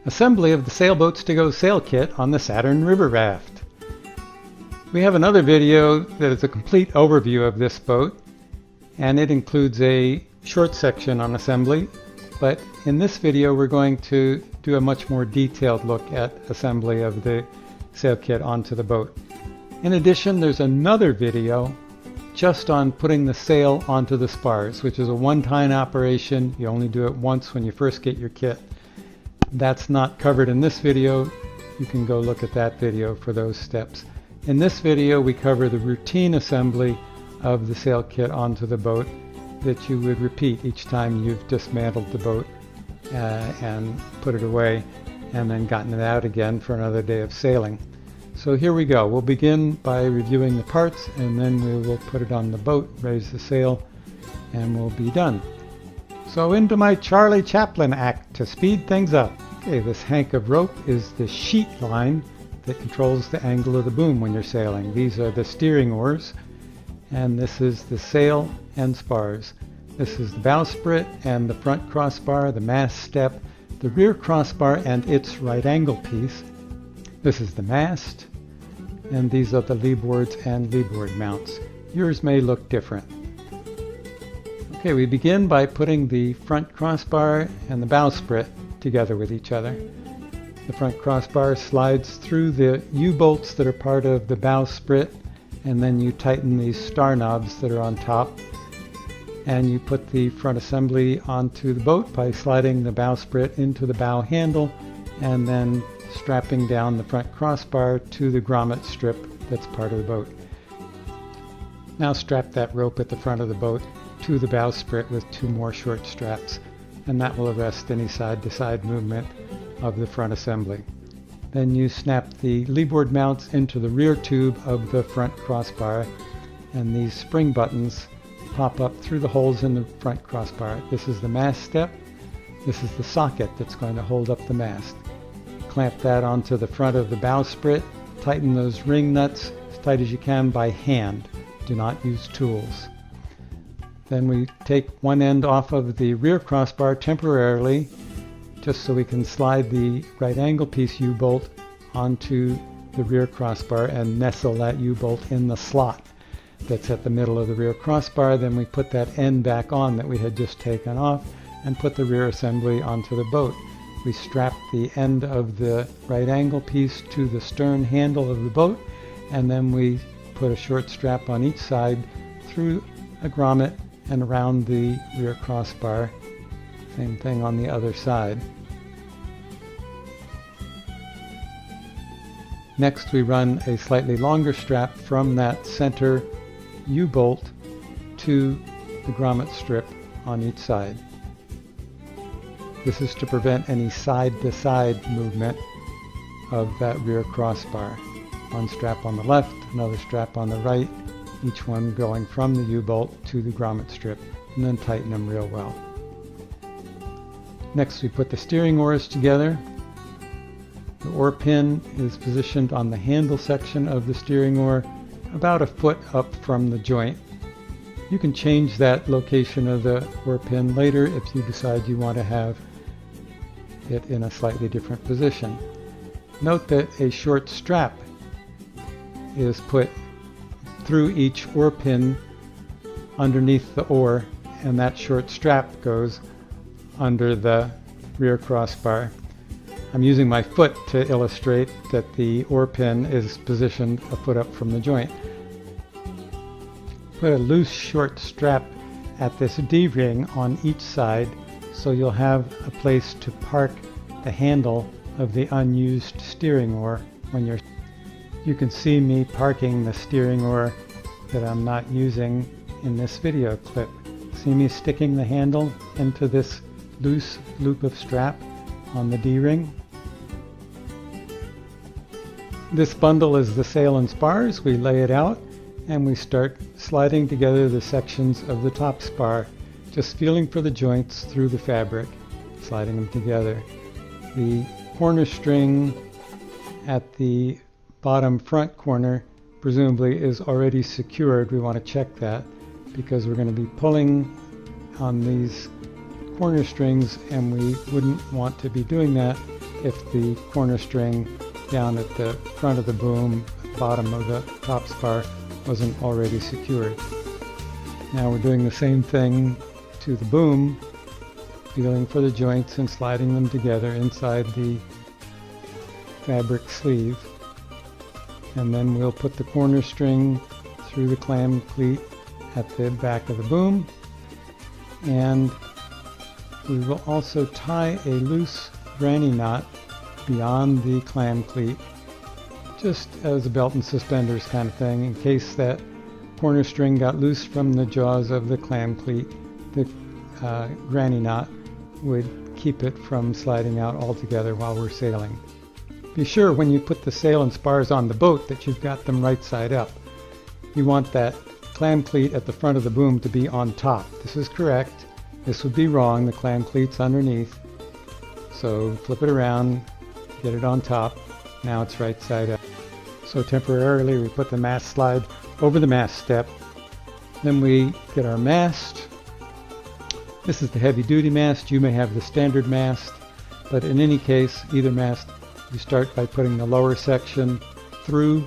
Assembly of the SailboatsToGo sail kit on the Saturn river raft. We have another video that is a complete overview of this boat, and it includes a short section on assembly, but in this video we're going to do a much more detailed look at assembly of the sail kit onto the boat. In addition, there's another video just on putting the sail onto the spars, which is a one-time operation. You only do it once when you first get your kit. That's not covered in this video. You can go look at that video for those steps. In this video we cover the routine assembly of the sail kit onto the boat that you would repeat each time you've dismantled the boat and put it away and then gotten it out again for another day of sailing. So here we go. We'll begin by reviewing the parts, and then we will put it on the boat, raise the sail, and we'll be done. So into my Charlie Chaplin act to speed things up. Okay, this hank of rope is the sheet line that controls the angle of the boom when you're sailing. These are the steering oars, and this is the sail and spars. This is the bowsprit and the front crossbar, the mast step, the rear crossbar and its right angle piece. This is the mast, and these are the leeboards and leeboard mounts. Yours may look different. Okay, we begin by putting the front crossbar and the bowsprit together with each other. The front crossbar slides through the U-bolts that are part of the bowsprit, and then you tighten these star knobs that are on top, and you put the front assembly onto the boat by sliding the bowsprit into the bow handle and then strapping down the front crossbar to the grommet strip that's part of the boat. Now strap that rope at the front of the boat to the bowsprit with two more short straps, and that will arrest any side-to-side movement of the front assembly. Then you snap the leeboard mounts into the rear tube of the front crossbar, and these spring buttons pop up through the holes in the front crossbar. This is the mast step. This is the socket that's going to hold up the mast. Clamp that onto the front of the bowsprit. Tighten those ring nuts as tight as you can by hand. Do not use tools. Then we take one end off of the rear crossbar temporarily, just so we can slide the right angle piece U-bolt onto the rear crossbar and nestle that U-bolt in the slot that's at the middle of the rear crossbar. Then we put that end back on that we had just taken off and put the rear assembly onto the boat. We strap the end of the right angle piece to the stern handle of the boat, and then we put a short strap on each side through a grommet and around the rear crossbar. Same thing on the other side. Next we run a slightly longer strap from that center U-bolt to the grommet strip on each side. This is to prevent any side-to-side movement of that rear crossbar. One strap on the left, another strap on the right, each one going from the U-bolt to the grommet strip, and then tighten them real well. Next we put the steering oars together. The oar pin is positioned on the handle section of the steering oar, about a foot up from the joint. You can change that location of the oar pin later if you decide you want to have it in a slightly different position. Note that a short strap is put through each oar pin underneath the oar, and that short strap goes under the rear crossbar. I'm using my foot to illustrate that the oar pin is positioned a foot up from the joint. Put a loose short strap at this D-ring on each side, so you'll have a place to park the handle of the unused steering oar when you're... You can see me parking the steering oar that I'm not using in this video clip. See me sticking the handle into this loose loop of strap on the D-ring? This bundle is the sail and spars. We lay it out and we start sliding together the sections of the top spar, just feeling for the joints through the fabric, sliding them together. The corner string at the bottom front corner presumably is already secured. We want to check that because we're going to be pulling on these corner strings, and we wouldn't want to be doing that if the corner string down at the front of the boom, bottom of the top spar, wasn't already secured. Now we're doing the same thing to the boom, feeling for the joints and sliding them together inside the fabric sleeve. And then we'll put the corner string through the clam cleat at the back of the boom, and we will also tie a loose granny knot beyond the clam cleat, just as a belt and suspenders kind of thing, in case that corner string got loose from the jaws of the clam cleat. The granny knot would keep it from sliding out altogether while we're sailing. Be sure when you put the sail and spars on the boat that you've got them right side up. You want that clam cleat at the front of the boom to be on top. This is correct. This would be wrong. The clam cleat's underneath. So flip it around, get it on top. Now it's right side up. So temporarily we put the mast slide over the mast step. Then we get our mast. This is the heavy duty mast. You may have the standard mast, but in any case, either mast, you start by putting the lower section through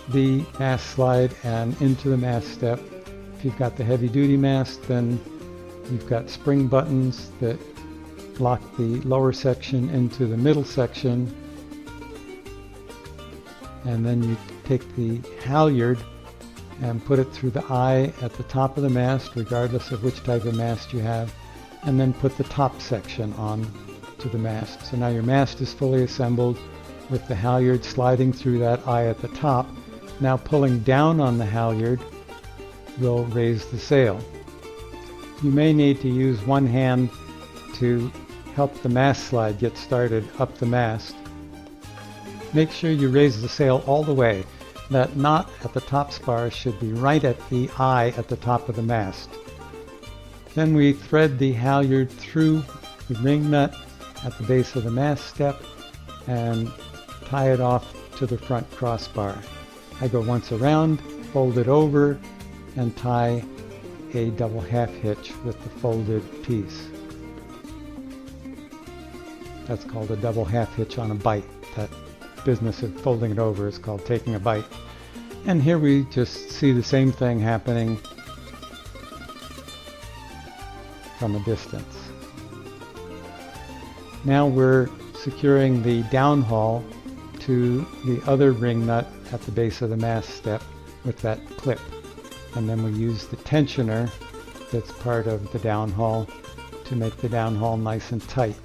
the mast slide and into the mast step. If you've got the heavy duty mast, then you've got spring buttons that lock the lower section into the middle section, and then you take the halyard and put it through the eye at the top of the mast, regardless of which type of mast you have, and then put the top section on to the mast. So now your mast is fully assembled with the halyard sliding through that eye at the top. Now pulling down on the halyard will raise the sail. You may need to use one hand to help the mast slide get started up the mast. Make sure you raise the sail all the way. That knot at the top spar should be right at the eye at the top of the mast. Then we thread the halyard through the ring nut at the base of the mast step and tie it off to the front crossbar. I go once around, fold it over, and tie a double half hitch with the folded piece. That's called a double half hitch on a bite. That business of folding it over is called taking a bite. And here we just see the same thing happening from a distance. Now we're securing the downhaul to the other ring nut at the base of the mast step with that clip. And then we use the tensioner that's part of the downhaul to make the downhaul nice and tight.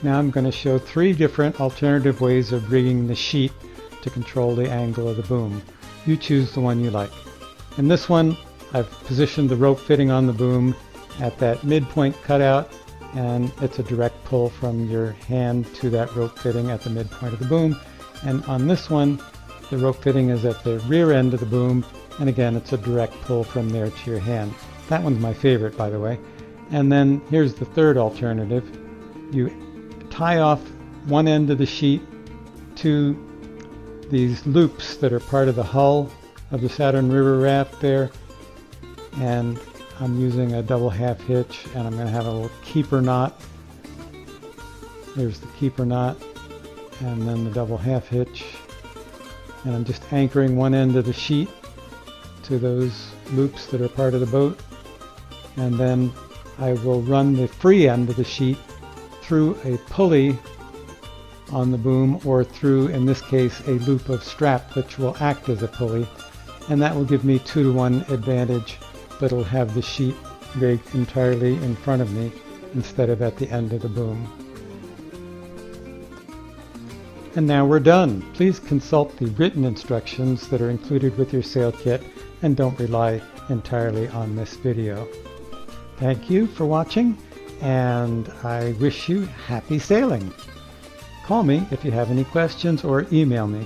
Now I'm going to show 3 different alternative ways of rigging the sheet to control the angle of the boom. You choose the one you like. In this one, I've positioned the rope fitting on the boom at that midpoint cutout, and it's a direct pull from your hand to that rope fitting at the midpoint of the boom. And on this one, the rope fitting is at the rear end of the boom, and again, it's a direct pull from there to your hand. That one's my favorite, by the way. And then here's the third alternative. You tie off one end of the sheet to these loops that are part of the hull of the Saturn River Raft there, and I'm using a double half hitch, and I'm going to have a little keeper knot. There's the keeper knot, and then the double half hitch, and I'm just anchoring one end of the sheet to those loops that are part of the boat, and then I will run the free end of the sheet through a pulley on the boom, or through, in this case, a loop of strap which will act as a pulley, and that will give me 2-to-1 advantage, but it'll have the sheet rigged entirely in front of me instead of at the end of the boom. And now we're done. Please consult the written instructions that are included with your sail kit, and don't rely entirely on this video. Thank you for watching, and I wish you happy sailing. Call me if you have any questions, or email me.